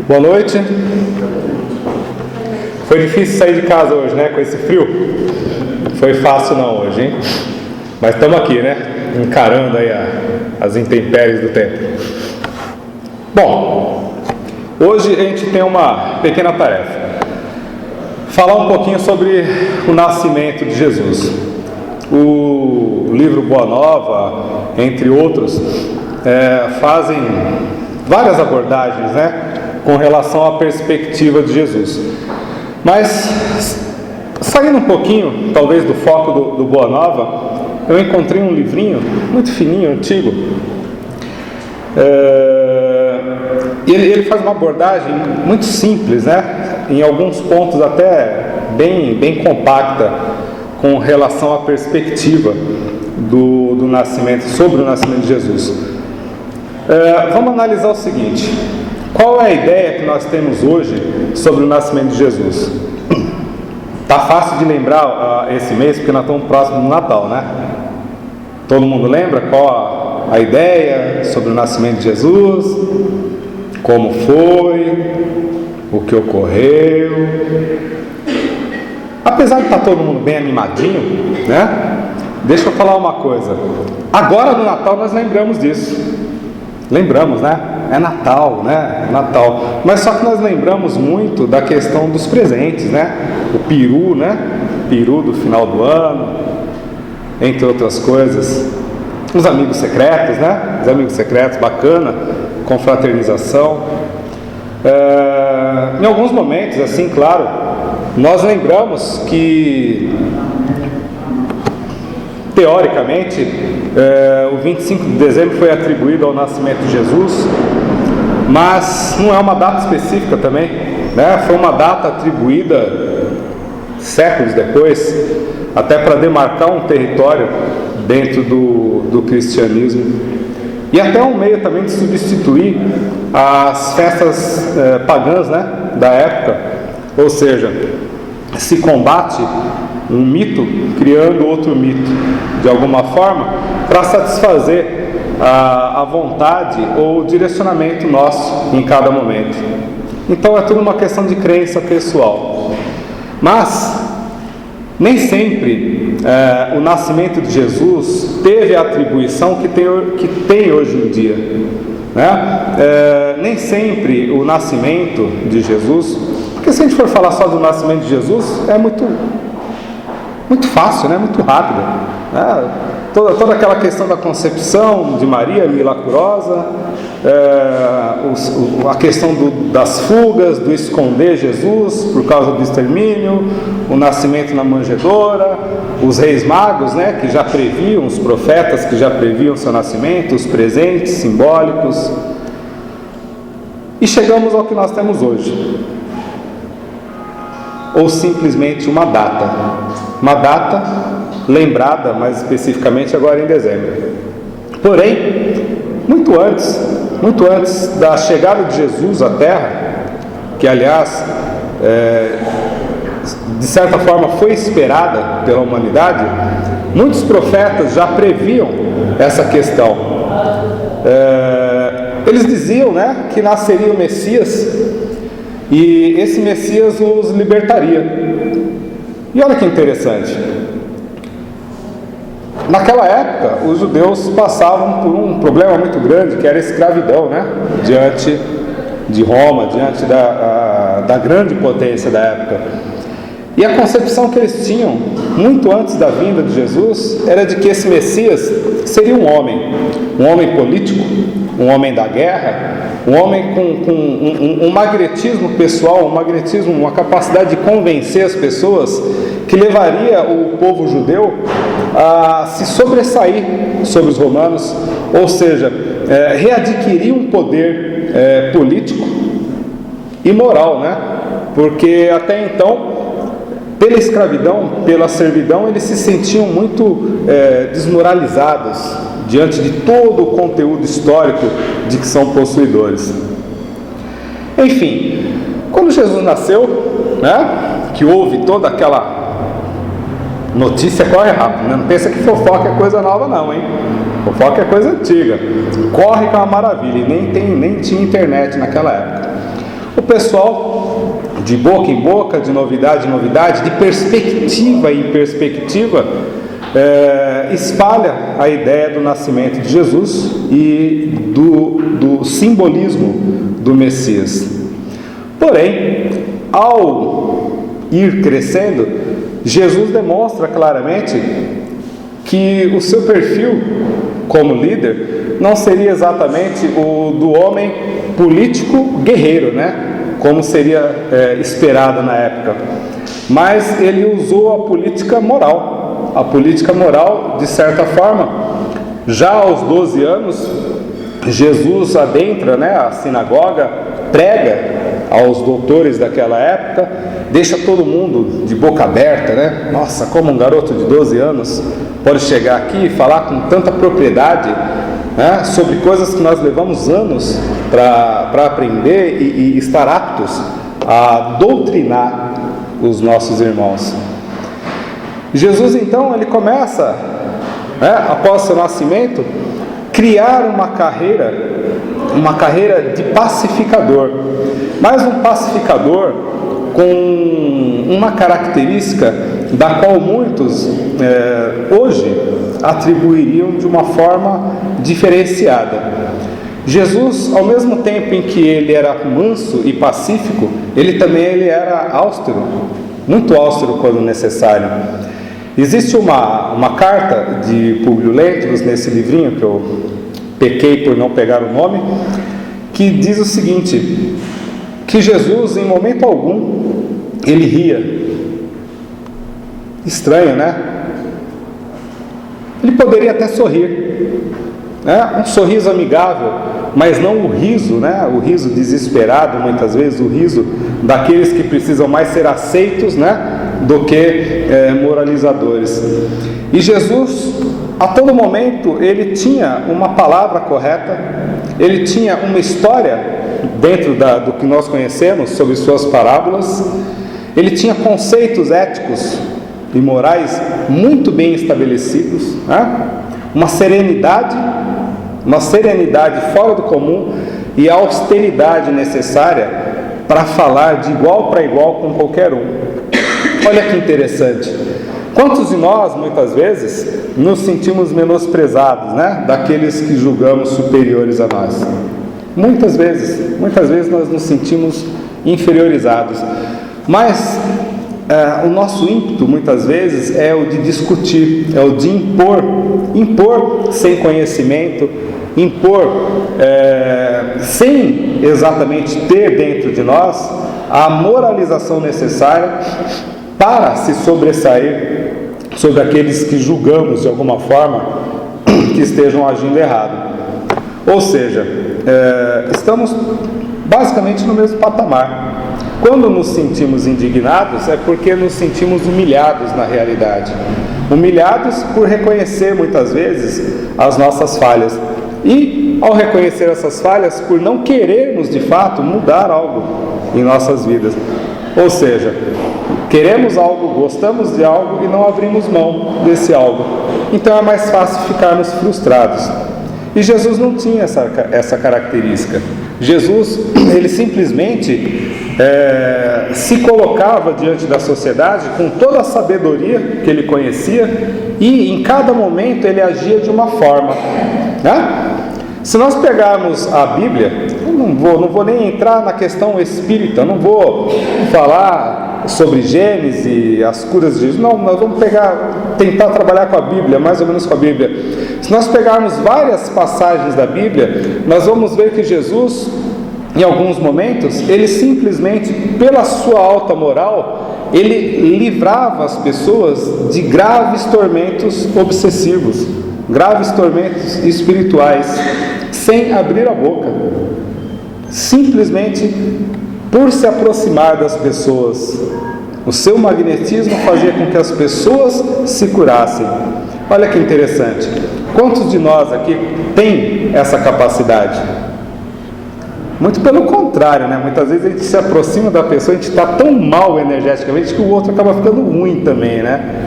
Boa noite. Foi difícil sair de casa hoje, né? Com esse frio. Foi fácil não hoje, hein? Mas estamos aqui, né? Encarando aí as intempéries do tempo. Bom, hoje a gente tem uma pequena tarefa. Falar um pouquinho sobre o nascimento de Jesus. O livro Boa Nova, entre outros, fazem várias abordagens, né? Com relação à perspectiva de Jesus. Mas, saindo um pouquinho, talvez, do foco do Boa Nova, eu encontrei um livrinho muito fininho, antigo. E ele faz uma abordagem muito simples, né? Em alguns pontos até bem compacta, com relação à perspectiva do nascimento, sobre o nascimento de Jesus. Vamos analisar o seguinte: qual é a ideia que nós temos hoje sobre o nascimento de Jesus? Tá fácil de lembrar esse mês, porque nós estamos próximos do Natal, né? Todo mundo lembra qual a ideia sobre o nascimento de Jesus? Como foi? O que ocorreu? Apesar de estar todo mundo bem animadinho, né? Deixa eu falar uma coisa. Agora no Natal nós lembramos disso. Lembramos, né? É Natal, né? É Natal. Mas só que nós lembramos muito da questão dos presentes, né? O peru, né? Peru do final do ano, entre outras coisas. Os amigos secretos, né? Os amigos secretos, bacana. Confraternização. Em alguns momentos, assim, claro, nós lembramos que, teoricamente, o 25 de dezembro foi atribuído ao nascimento de Jesus, mas não é uma data específica também, né? Foi uma data atribuída séculos depois, até para demarcar um território dentro do cristianismo, e até um meio também de substituir as festas pagãs, né, da época. Ou seja, se combate um mito criando outro mito, de alguma forma, para satisfazer a vontade ou o direcionamento nosso em cada momento. Então é tudo uma questão de crença pessoal. Mas nem sempre o nascimento de Jesus teve a atribuição que tem hoje em dia, né? Nem sempre o nascimento de Jesus, porque se a gente for falar só do nascimento de Jesus, é muito fácil, né? Muito rápido, né? Toda aquela questão da concepção de Maria milagrosa, a questão das fugas, do esconder Jesus por causa do extermínio, o nascimento na manjedoura, os reis magos, né, que já previam, os profetas que já previam seu nascimento, os presentes simbólicos, e chegamos ao que nós temos hoje, ou simplesmente uma data lembrada mais especificamente agora em dezembro. Porém, muito antes da chegada de Jesus à Terra, que aliás de certa forma foi esperada pela humanidade, muitos profetas já previam essa questão. Eles diziam, né, que nasceria o Messias e esse Messias os libertaria. E olha que interessante, naquela época os judeus passavam por um problema muito grande, que era a escravidão, né, diante de Roma, diante da grande potência da época. E a concepção que eles tinham, muito antes da vinda de Jesus, era de que esse Messias seria um homem político, um homem da guerra, um homem com um magnetismo pessoal, uma capacidade de convencer as pessoas, que levaria o povo judeu a se sobressair sobre os romanos, ou seja, readquirir um poder político e moral, né? Porque até então, pela escravidão, pela servidão, eles se sentiam muito desmoralizados diante de todo o conteúdo histórico de que são possuidores. Enfim, quando Jesus nasceu, né, que houve toda aquela notícia, corre rápido, né? Não pensa que fofoca é coisa nova não, hein? Fofoca é coisa antiga, corre que é uma maravilha, e nem tinha internet naquela época. o pessoal, de boca em boca, de novidade em novidade, de perspectiva em perspectiva, espalha a ideia do nascimento de Jesus e do simbolismo do Messias. Porém, ao ir crescendo, Jesus demonstra claramente que o seu perfil como líder não seria exatamente o do homem político guerreiro, né? Como seria esperado na época. Mas ele usou a política moral. A política moral, de certa forma, já aos 12 anos, Jesus adentra, né, a sinagoga, prega aos doutores daquela época, deixa todo mundo de boca aberta, né? Nossa, como um garoto de 12 anos pode chegar aqui e falar com tanta propriedade, né, sobre coisas que nós levamos anos para aprender e estar aptos a doutrinar os nossos irmãos. Jesus então, ele começa, após seu nascimento, criar uma carreira de pacificador, mas um pacificador com uma característica da qual muitos hoje atribuiriam de uma forma diferenciada. Jesus, ao mesmo tempo em que ele era manso e pacífico, ele era austero, muito austero quando necessário. Existe uma carta de Públio Lentulus, nesse livrinho que eu pequei por não pegar o nome, que diz o seguinte, que Jesus, em momento algum, ele ria. Estranho, né? Ele poderia até sorrir, né? Um sorriso amigável, mas não o riso, né? O riso desesperado, muitas vezes, o riso daqueles que precisam mais ser aceitos, né, do que moralizadores. E Jesus, a todo momento, ele tinha uma palavra correta, ele tinha uma história dentro do que nós conhecemos sobre suas parábolas, ele tinha conceitos éticos e morais muito bem estabelecidos, né? Uma serenidade fora do comum e a austeridade necessária para falar de igual para igual com qualquer um. Olha que interessante. Quantos de nós, muitas vezes, nos sentimos menosprezados, né? Daqueles que julgamos superiores a nós? Muitas vezes nós nos sentimos inferiorizados. Mas o nosso ímpeto, muitas vezes, é o de discutir, é o de impor sem conhecimento, impor sem exatamente ter dentro de nós a moralização necessária para se sobressair sobre aqueles que julgamos de alguma forma que estejam agindo errado. Ou seja, estamos basicamente no mesmo patamar. Quando nos sentimos indignados é porque nos sentimos humilhados na realidade. Humilhados por reconhecer muitas vezes as nossas falhas. E ao reconhecer essas falhas, por não querermos de fato mudar algo em nossas vidas. Ou seja, queremos algo, gostamos de algo e não abrimos mão desse algo. Então é mais fácil ficarmos frustrados. E Jesus não tinha essa característica. Jesus, ele simplesmente se colocava diante da sociedade com toda a sabedoria que ele conhecia e em cada momento ele agia de uma forma, né? Se nós pegarmos a Bíblia, eu não vou nem entrar na questão espírita, não vou falar sobre Gênesis, as curas de Jesus, não, nós vamos tentar trabalhar com a Bíblia, mais ou menos com a Bíblia. Se nós pegarmos várias passagens da Bíblia, nós vamos ver que Jesus, em alguns momentos, ele simplesmente, pela sua alta moral, ele livrava as pessoas de graves tormentos obsessivos, graves tormentos espirituais, sem abrir a boca, simplesmente por se aproximar das pessoas. O seu magnetismo fazia com que as pessoas se curassem. Olha que interessante. Quantos de nós aqui tem essa capacidade? Muito pelo contrário, né? Muitas vezes a gente se aproxima da pessoa, a gente está tão mal energeticamente que o outro acaba ficando ruim também, né?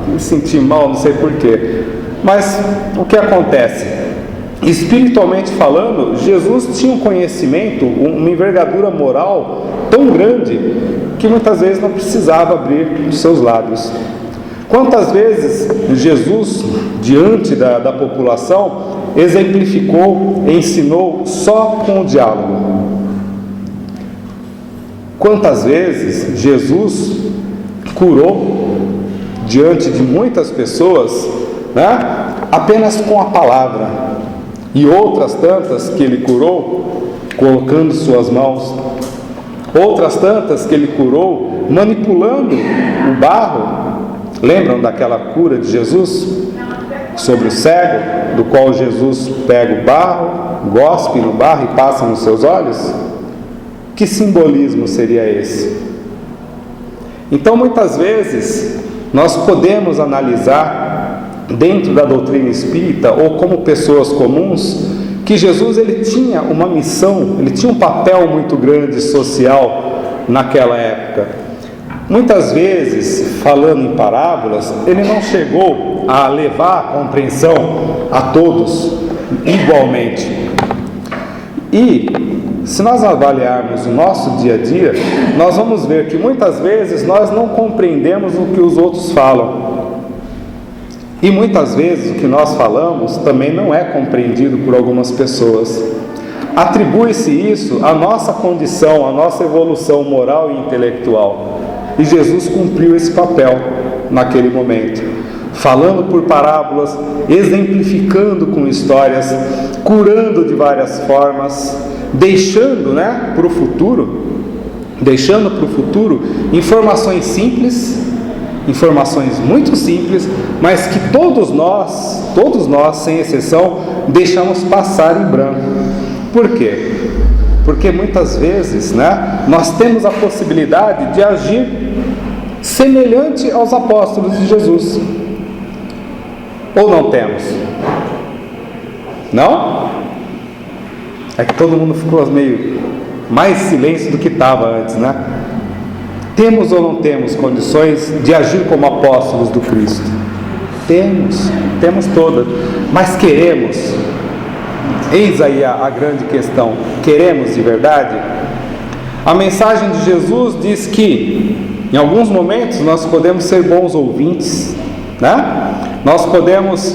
Me senti mal, não sei porquê. Mas o que acontece? espiritualmente falando, Jesus tinha um conhecimento, uma envergadura moral tão grande que muitas vezes não precisava abrir os seus lábios. Quantas vezes Jesus, diante da população, exemplificou, ensinou só com o diálogo? Quantas vezes Jesus curou diante de muitas pessoas, né, apenas com a palavra, e outras tantas que ele curou colocando suas mãos, outras tantas que ele curou manipulando o barro. Lembram daquela cura de Jesus sobre o cego, do qual Jesus pega o barro, gospe no barro e passa nos seus olhos? Que simbolismo seria esse? Então, muitas vezes, nós podemos analisar dentro da doutrina espírita, ou como pessoas comuns, que Jesus ele tinha uma missão, ele tinha um papel muito grande social naquela época. Muitas vezes, falando em parábolas, ele não chegou a levar a compreensão a todos igualmente. E se nós avaliarmos o nosso dia a dia, nós vamos ver que muitas vezes nós não compreendemos o que os outros falam. E muitas vezes o que nós falamos também não é compreendido por algumas pessoas. Atribui-se isso à nossa condição, à nossa evolução moral e intelectual. E Jesus cumpriu esse papel naquele momento, falando por parábolas, exemplificando com histórias, curando de várias formas, deixando para o futuro informações simples, informações muito simples, mas que todos nós, sem exceção, deixamos passar em branco. Por quê? Porque muitas vezes nós temos a possibilidade de agir semelhante aos apóstolos de Jesus. Ou não temos? Não? É que todo mundo ficou meio mais silêncio do que estava antes, Temos ou não temos condições de agir como apóstolos do Cristo? Temos todas, mas queremos? Eis aí a grande questão: queremos de verdade? A mensagem de Jesus diz que em alguns momentos nós podemos ser bons ouvintes, nós podemos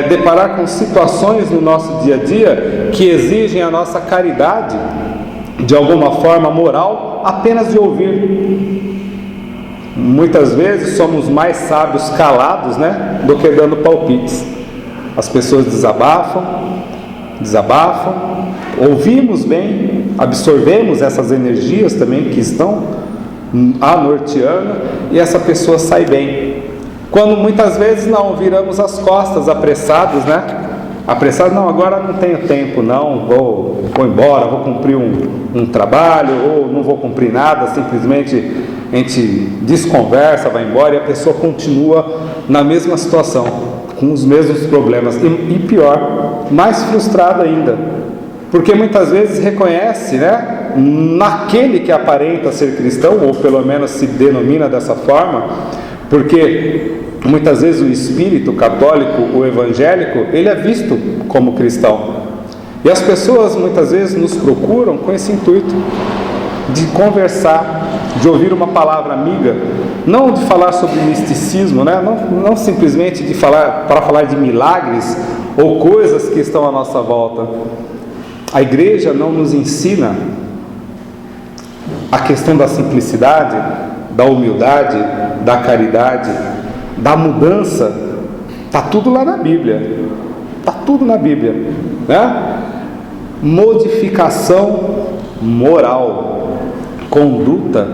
deparar com situações no nosso dia a dia que exigem a nossa caridade, de alguma forma moral, apenas de ouvir. Muitas vezes somos mais sábios calados do que dando palpites. As pessoas desabafam, ouvimos bem, absorvemos essas energias também que estão a norteando, e essa pessoa sai bem. Quando muitas vezes não, viramos as costas apressados, apressado, não, agora não tenho tempo, não, vou embora, vou cumprir um trabalho, ou não vou cumprir nada, simplesmente a gente desconversa, vai embora, e a pessoa continua na mesma situação, com os mesmos problemas, e pior, mais frustrada ainda, porque muitas vezes reconhece, naquele que aparenta ser cristão, ou pelo menos se denomina dessa forma, porque muitas vezes o espírito católico, o evangélico, ele é visto como cristão. E as pessoas muitas vezes nos procuram com esse intuito de conversar, de ouvir uma palavra amiga, não de falar sobre misticismo, não simplesmente para falar de milagres ou coisas que estão à nossa volta. A igreja não nos ensina a questão da simplicidade, da humildade, da caridade, da mudança. Está tudo lá na Bíblia. Está tudo na Bíblia. Modificação moral, conduta.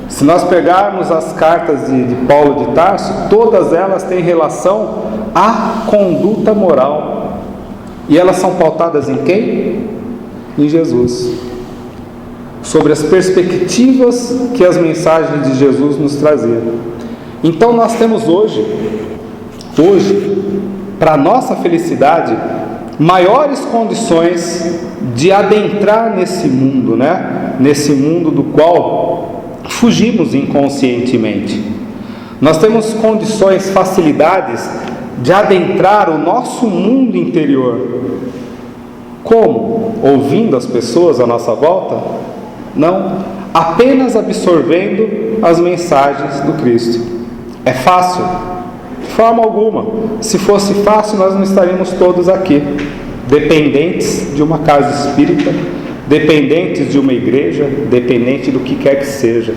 Se nós pegarmos as cartas de Paulo de Tarso, todas elas têm relação à conduta moral. E elas são pautadas em quem? Em Jesus. Sobre as perspectivas que as mensagens de Jesus nos traziam. Então nós temos hoje, para nossa felicidade, maiores condições de adentrar nesse mundo, nesse mundo do qual fugimos inconscientemente. Nós temos condições, facilidades de adentrar o nosso mundo interior, Como? Ouvindo as pessoas à nossa volta? Não, apenas absorvendo as mensagens do Cristo. É fácil? De forma alguma. Se fosse fácil, nós não estaríamos todos aqui, dependentes de uma casa espírita, dependentes de uma igreja, dependente do que quer que seja.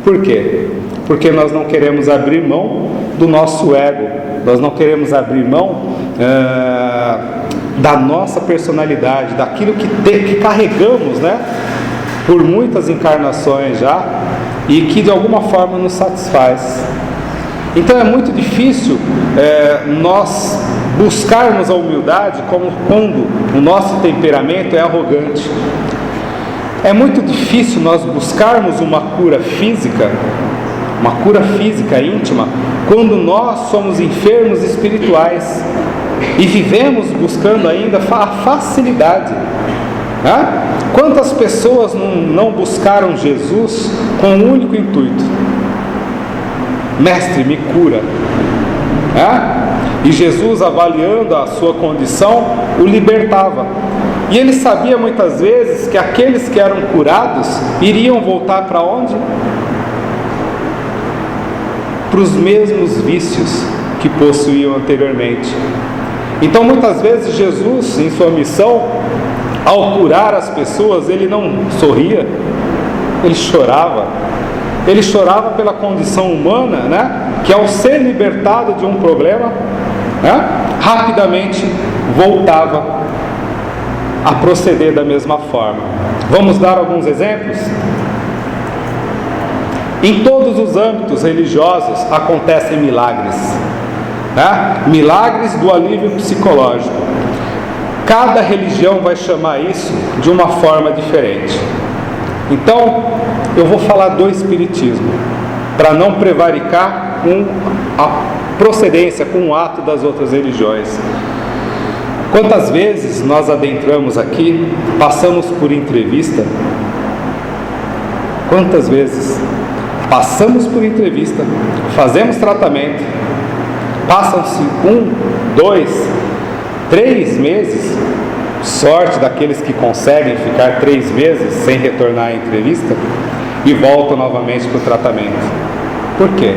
Por quê? Porque nós não queremos abrir mão do nosso ego, nós não queremos abrir mão da nossa personalidade, daquilo que carregamos, né, por muitas encarnações já, e que de alguma forma nos satisfaz. Então é muito difícil nós buscarmos a humildade como quando o nosso temperamento é arrogante. É muito difícil nós buscarmos uma cura física íntima, quando nós somos enfermos espirituais e vivemos buscando ainda a facilidade. Quantas pessoas não buscaram Jesus com um único intuito? Mestre, me cura. E Jesus, avaliando a sua condição, o libertava. E ele sabia muitas vezes que aqueles que eram curados iriam voltar para onde? Para os mesmos vícios que possuíam anteriormente. Então muitas vezes Jesus, em sua missão, ao curar as pessoas, ele não sorria, ele chorava. Ele chorava pela condição humana, né? Que ao ser libertado de um problema, né, rapidamente voltava a proceder da mesma forma. Vamos dar alguns exemplos? Em todos os âmbitos religiosos acontecem milagres, né? Milagres do alívio psicológico. Cada religião vai chamar isso de uma forma diferente. Então, eu vou falar do Espiritismo, para não prevaricar com a procedência, com o ato das outras religiões. Quantas vezes nós adentramos aqui, passamos por entrevista? Quantas vezes passamos por entrevista, fazemos tratamento, passam-se 1, 2, 3 meses, sorte daqueles que conseguem ficar 3 meses sem retornar à entrevista, e voltam novamente para o tratamento. Por quê?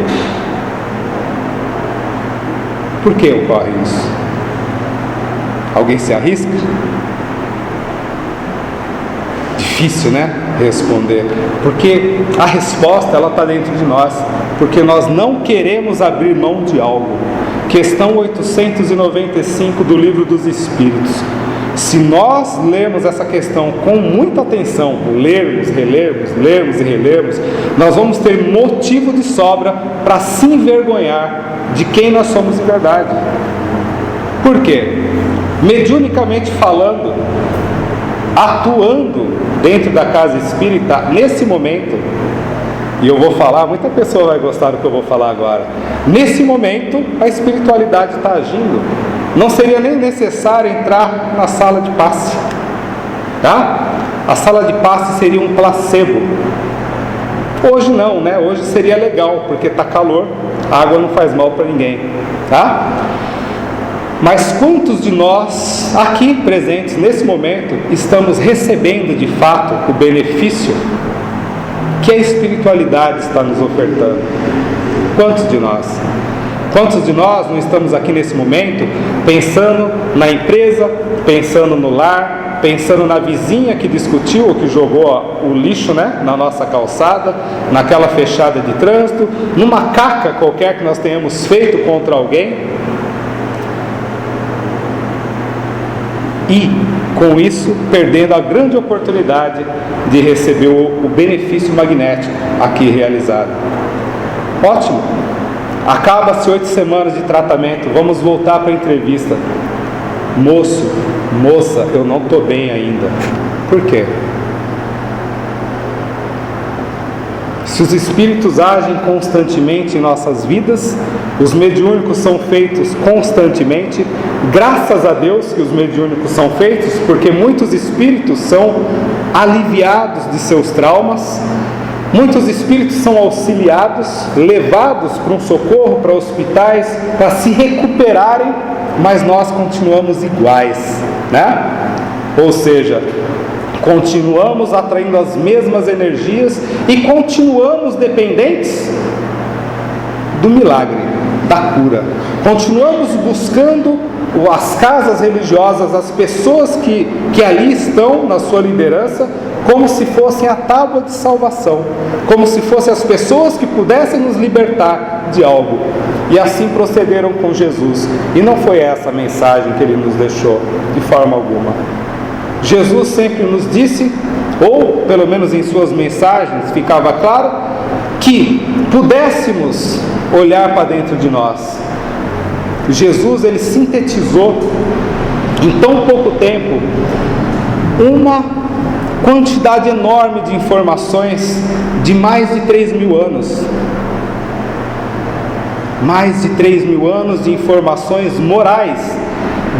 Por que ocorre isso? Alguém se arrisca? Difícil, né? Responder. Porque a resposta, ela está dentro de nós. Porque nós não queremos abrir mão de algo. Questão 895 do Livro dos Espíritos. Se nós lermos essa questão com muita atenção, lermos, lermos e relermos, nós vamos ter motivo de sobra para se envergonhar de quem nós somos em verdade. Por quê? Mediunicamente falando, atuando dentro da casa espírita, nesse momento, e eu vou falar, muita pessoa vai gostar do que eu vou falar agora, nesse momento a espiritualidade está agindo. Não seria nem necessário entrar na sala de passe, tá? A sala de passe seria um placebo. Hoje não, né? Hoje seria legal, porque está calor, a água não faz mal para ninguém, tá? Mas quantos de nós, aqui presentes nesse momento, estamos recebendo de fato o benefício que a espiritualidade está nos ofertando? Quantos de nós? Quantos de nós não estamos aqui nesse momento pensando na empresa, pensando no lar, pensando na vizinha que discutiu ou que jogou o lixo, né, na nossa calçada, naquela fechada de trânsito, numa caca qualquer que nós tenhamos feito contra alguém? E, com isso, perdendo a grande oportunidade de receber o benefício magnético aqui realizado. Ótimo! Acaba-se 8 semanas de tratamento, vamos voltar para a entrevista. Moço, moça, eu não estou bem ainda. Por quê? Se os espíritos agem constantemente em nossas vidas, os mediúnicos são feitos constantemente, graças a Deus que os mediúnicos são feitos, porque muitos espíritos são aliviados de seus traumas, muitos espíritos são auxiliados, levados para um socorro, para hospitais, para se recuperarem, mas nós continuamos iguais, né? Ou seja, continuamos atraindo as mesmas energias e continuamos dependentes do milagre, da cura. Continuamos buscando as casas religiosas, as pessoas que ali estão na sua liderança, como se fossem a tábua de salvação, como se fossem as pessoas que pudessem nos libertar de algo. E assim procederam com Jesus. E não foi essa a mensagem que Ele nos deixou, de forma alguma. Jesus sempre nos disse, ou pelo menos em suas mensagens ficava claro, que pudéssemos olhar para dentro de nós. Jesus, Ele sintetizou em tão pouco tempo uma quantidade enorme de informações de mais de 3.000 anos. Mais de 3.000 anos de informações morais,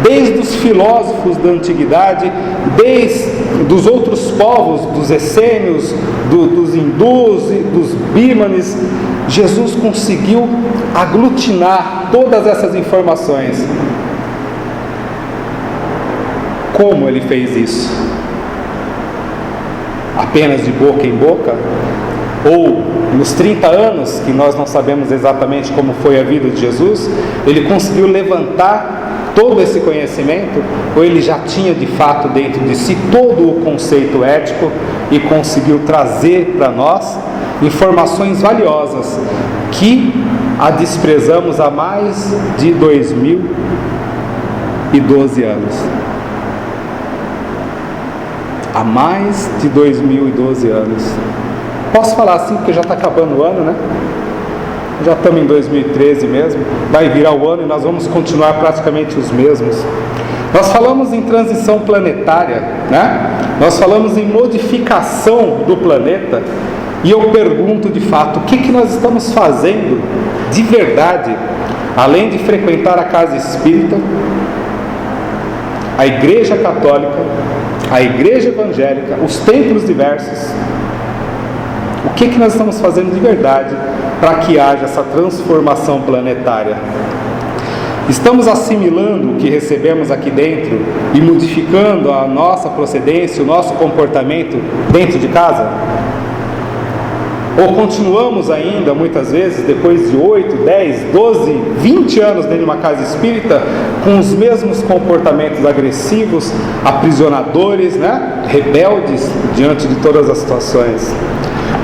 desde os filósofos da antiguidade, desde dos outros povos, dos essênios, dos hindus, dos bímanes. Jesus conseguiu aglutinar todas essas informações. Como Ele fez isso? Apenas de boca em boca? Ou nos 30 anos, que nós não sabemos exatamente como foi a vida de Jesus, Ele conseguiu levantar todo esse conhecimento? Ou Ele já tinha de fato dentro de si todo o conceito ético e conseguiu trazer para nós informações valiosas que a desprezamos há mais de 2012 anos? Há mais de 2012 anos. Posso falar assim porque já está acabando o ano, né? Já estamos em 2013 mesmo. Vai virar o ano e nós vamos continuar praticamente os mesmos. Nós falamos em transição planetária, né? Nós falamos em modificação do planeta. E eu pergunto de fato, o que nós estamos fazendo de verdade, além de frequentar a casa espírita, a igreja católica, a igreja evangélica, os templos diversos? O que nós estamos fazendo de verdade para que haja essa transformação planetária? Estamos assimilando o que recebemos aqui dentro e modificando a nossa procedência, o nosso comportamento dentro de casa? Ou continuamos ainda, muitas vezes, depois de 8, 10, 12, 20 anos dentro de uma casa espírita, com os mesmos comportamentos agressivos, aprisionadores, né? Rebeldes diante de todas as situações?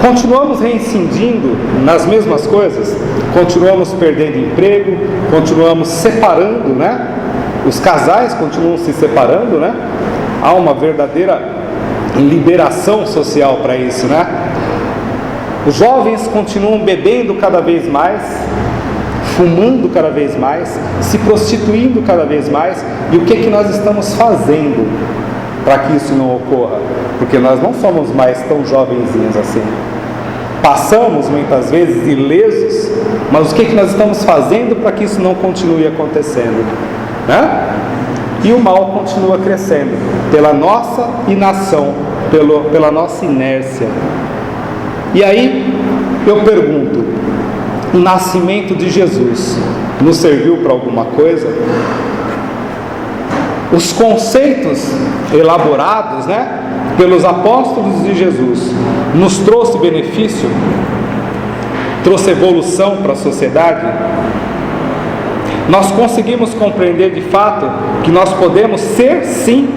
Continuamos reincidindo nas mesmas coisas? Continuamos perdendo emprego? Continuamos separando, né? Os casais continuam se separando, né? Há uma verdadeira liberação social para isso, né? Os jovens continuam bebendo cada vez mais, fumando cada vez mais, se prostituindo cada vez mais. E o que nós estamos fazendo para que isso não ocorra? Porque nós não somos mais tão jovenzinhos assim. Passamos muitas vezes ilesos, mas o que nós estamos fazendo para que isso não continue acontecendo, né? E o mal continua crescendo pela nossa inação, pela nossa inércia. E aí eu pergunto, o nascimento de Jesus nos serviu para alguma coisa? Os conceitos elaborados, né, pelos apóstolos de Jesus nos trouxe benefício? Trouxe evolução para a sociedade? Nós conseguimos compreender de fato que nós podemos ser, sim,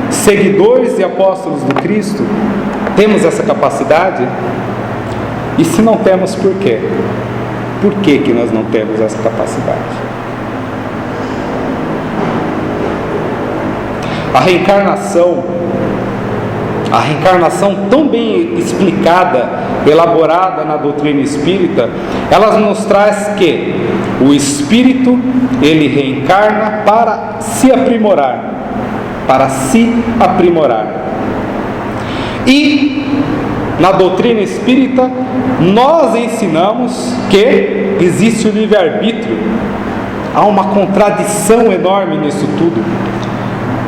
seguidores e apóstolos do Cristo? Temos essa capacidade? E se não temos, por quê? Por que nós não temos essa capacidade? A reencarnação tão bem explicada, elaborada na doutrina espírita, ela nos traz que o espírito, ele reencarna para se aprimorar. E na doutrina espírita, nós ensinamos que existe o livre-arbítrio. Há uma contradição enorme nisso tudo,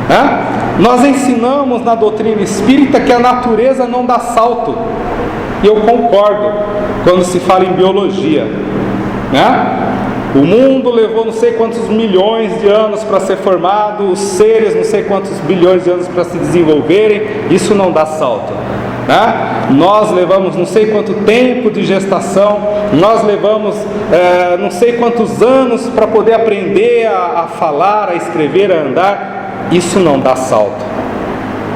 né? Nós ensinamos na doutrina espírita que a natureza não dá salto. E eu concordo quando se fala em biologia, né? O mundo levou não sei quantos milhões de anos para ser formado, os seres não sei quantos bilhões de anos para se desenvolverem. Isso não dá salto, né? Nós levamos não sei quanto tempo de gestação, nós levamos não sei quantos anos para poder aprender a falar, a escrever, a andar. Isso não dá salto,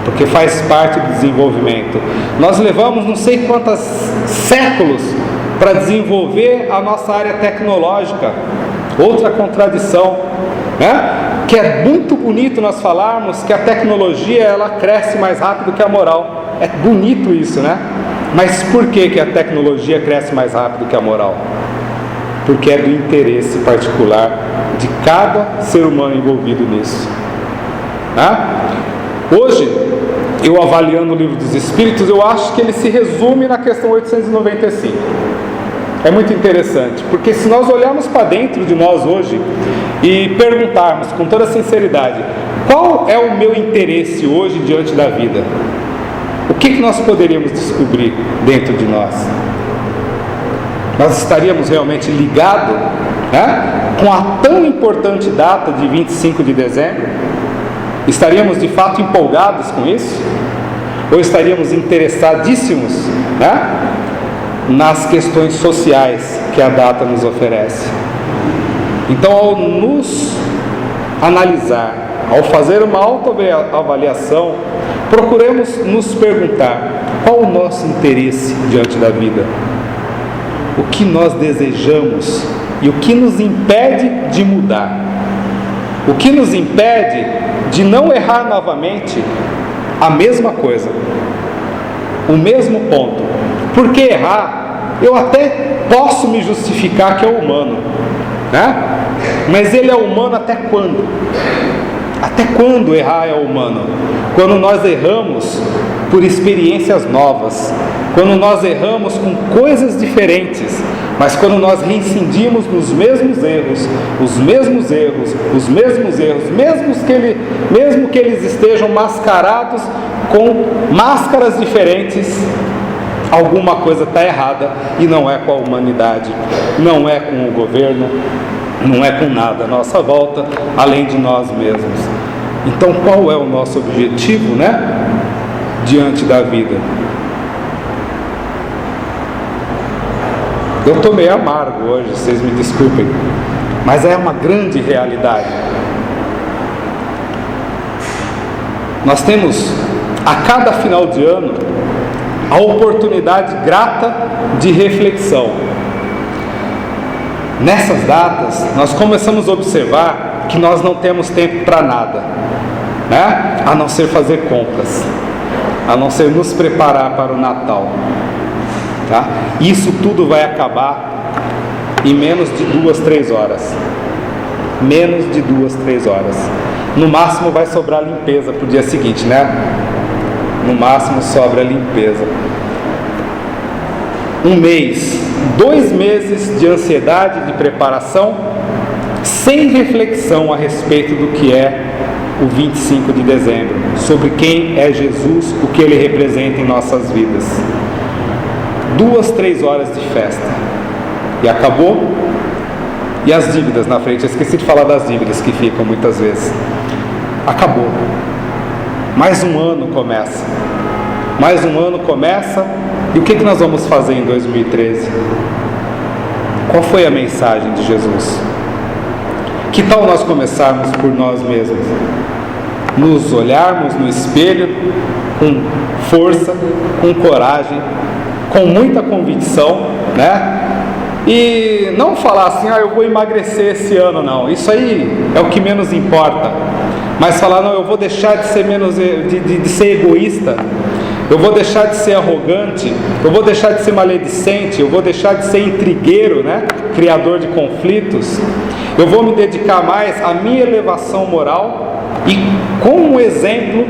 porque faz parte do desenvolvimento. Nós levamos não sei quantos séculos para desenvolver a nossa área tecnológica. Outra contradição, né? Que é muito bonito nós falarmos que a tecnologia ela cresce mais rápido que a moral. É bonito isso, né? Mas por que a tecnologia cresce mais rápido que a moral? Porque é do interesse particular de cada ser humano envolvido nisso, né? Hoje, eu avaliando o Livro dos Espíritos, eu acho que ele se resume na questão 895. É muito interessante, porque se nós olharmos para dentro de nós hoje e perguntarmos com toda sinceridade, qual é o meu interesse hoje diante da vida? O que nós poderíamos descobrir dentro de nós? Nós estaríamos realmente ligados, né, com a tão importante data de 25 de dezembro? Estaríamos de fato empolgados com isso? Ou estaríamos interessadíssimos, né, nas questões sociais que a data nos oferece? Então, ao nos analisar, ao fazer uma autoavaliação, procuremos nos perguntar qual o nosso interesse diante da vida, o que nós desejamos e o que nos impede de mudar, o que nos impede de não errar novamente a mesma coisa, o mesmo ponto. Porque errar, eu até posso me justificar que é humano, né? Mas ele é humano até quando? Até quando errar é humano? Quando nós erramos por experiências novas, quando nós erramos com coisas diferentes, mas quando nós reincidimos nos mesmos erros, mesmo que eles estejam mascarados com máscaras diferentes, alguma coisa está errada, e não é com a humanidade, não é com o governo, não é com nada à nossa volta, além de nós mesmos. Então, qual é o nosso objetivo, né, diante da vida? Eu estou meio amargo hoje, vocês me desculpem, mas é uma grande realidade. Nós temos, a cada final de ano, a oportunidade grata de reflexão. Nessas datas, nós começamos a observar que nós não temos tempo para nada, né? A não ser fazer compras, a não ser nos preparar para o Natal, tá? Isso tudo vai acabar em menos de 2-3 horas. Menos de 2-3 horas. No máximo vai sobrar limpeza para o dia seguinte, né? No máximo sobra limpeza. 1 mês, 2 meses de ansiedade, de preparação, sem reflexão a respeito do que é o 25 de dezembro, sobre quem é Jesus, o que ele representa em nossas vidas. 2-3 horas de festa e acabou. E as dívidas na frente, eu esqueci de falar das dívidas que ficam muitas vezes. Acabou. Mais um ano começa. Mais um ano começa. E o que nós vamos fazer em 2013? Qual foi a mensagem de Jesus? Que tal nós começarmos por nós mesmos? Nos olharmos no espelho com força, com coragem, com muita convicção, né? E não falar assim, eu vou emagrecer esse ano, não. Isso aí é o que menos importa. Mas falar, não, eu vou deixar de ser de ser egoísta, eu vou deixar de ser arrogante, eu vou deixar de ser maledicente, eu vou deixar de ser intrigueiro, né? Criador de conflitos. Eu vou me dedicar mais à minha elevação moral e, com um exemplo,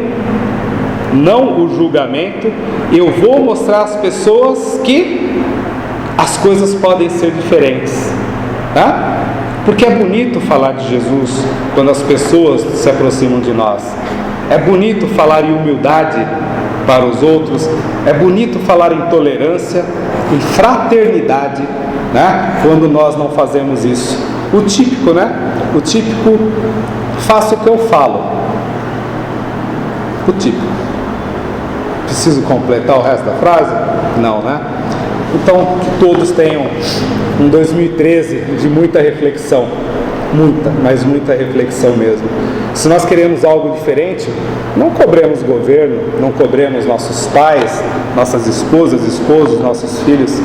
não o julgamento, eu vou mostrar às pessoas que as coisas podem ser diferentes, tá? Porque é bonito falar de Jesus quando as pessoas se aproximam de nós. É bonito falar em humildade para os outros. É bonito falar em tolerância, em fraternidade, né? Quando nós não fazemos isso. O típico, né? O típico, faço o que eu falo. O típico. Preciso completar o resto da frase? Não, né? Então, que todos tenham um 2013 de muita reflexão. Muita, mas muita reflexão mesmo. Se nós queremos algo diferente, não cobremos o governo, não cobremos nossos pais, nossas esposas, esposos, nossos filhos.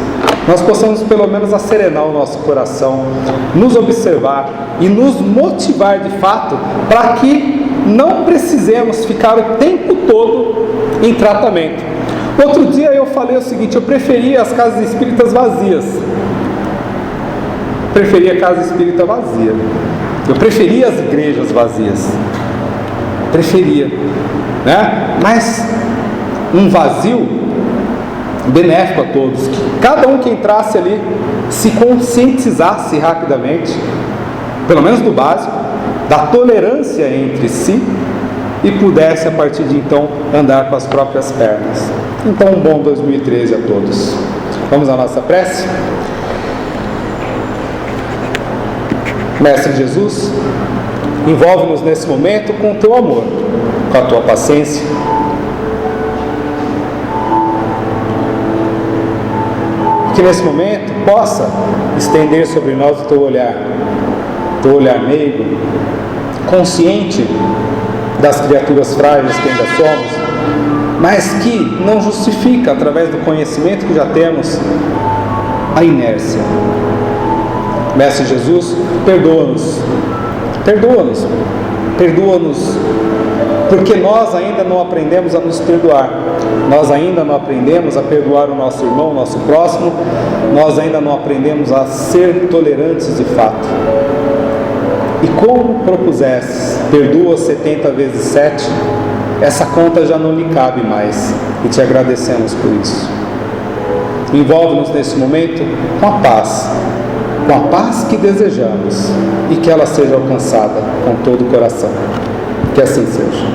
Nós possamos pelo menos acerenar o nosso coração, nos observar e nos motivar de fato para que não precisemos ficar o tempo todo em tratamento. Outro dia eu falei o seguinte: eu preferia as casas espíritas vazias. Preferia a casa espírita vazia. Eu preferia as igrejas vazias. Preferia, né? Mas um vazio benéfico a todos. Que cada um que entrasse ali se conscientizasse rapidamente, pelo menos do básico, da tolerância entre si, e pudesse a partir de então andar com as próprias pernas. Então, um bom 2013 a todos. Vamos à nossa prece? Mestre Jesus, envolve-nos nesse momento com o teu amor, com a tua paciência. Que nesse momento possa estender sobre nós o teu olhar meigo, consciente das criaturas frágeis que ainda somos, mas que não justifica, através do conhecimento que já temos, a inércia. Mestre Jesus, perdoa-nos, porque nós ainda não aprendemos a nos perdoar, nós ainda não aprendemos a perdoar o nosso irmão, o nosso próximo, nós ainda não aprendemos a ser tolerantes de fato. E como propusestes, perdoa 70 vezes 7, essa conta já não lhe cabe mais, e te agradecemos por isso. Envolve-nos nesse momento com a paz que desejamos, e que ela seja alcançada com todo o coração. Que assim seja.